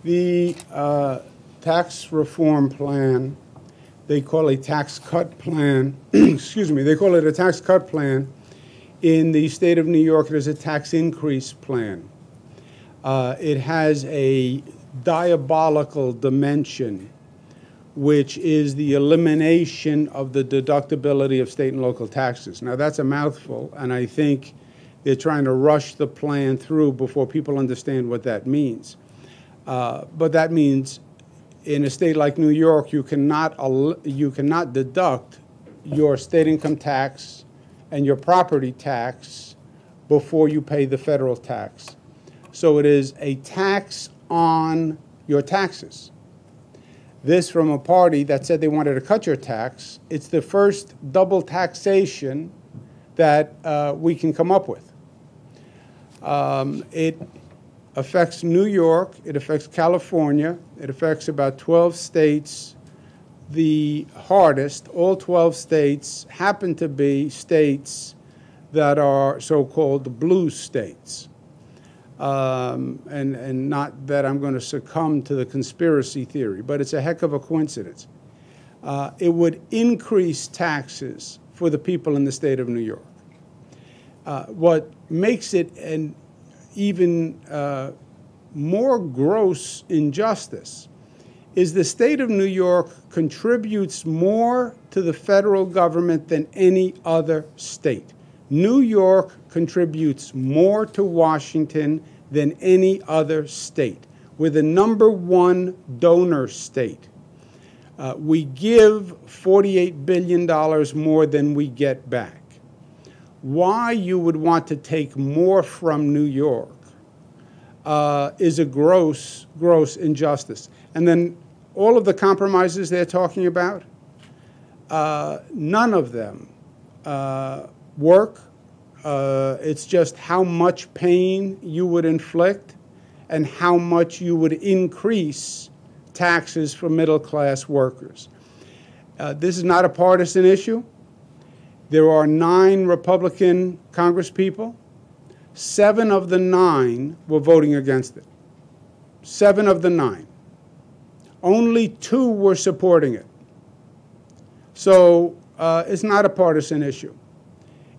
The tax reform plan, they call a tax cut plan, excuse me, they call it a tax cut plan. In the state of New York, it is a tax increase plan. It has a diabolical dimension, which is the elimination of the deductibility of state and local taxes. Now, that's a mouthful, and I think they're trying to rush the plan through before people understand what that means. But that means in a state like New York, you cannot deduct your state income tax and your property tax before you pay the federal tax. So it is a tax on your taxes. This from a party that said they wanted to cut your tax. It's the first double taxation that we can come up with. It affects New York, it affects California, it affects about 12 states. The hardest, all 12 states happen to be states that are so-called blue states. And not that I'm going to succumb to the conspiracy theory, but it's a heck of a coincidence. It would increase taxes for the people in the state of New York. What makes it an even more gross injustice is the state of New York contributes more to the federal government than any other state. New York contributes more to Washington than any other state. We're the #1 donor state. We give $48 billion more than we get back. Why you would want to take more from New York is a gross, gross injustice. And then all of the compromises they're talking about, none of them work. It's just how much pain you would inflict and how much you would increase taxes for middle-class workers. This is not a partisan issue. There are 9 Republican congresspeople. 7 of the 9 were voting against it. 7 of the 9. Only 2 were supporting it. So it's not a partisan issue.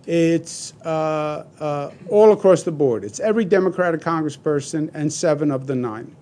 It's all across the board. It's every Democratic congressperson and 7 of the 9.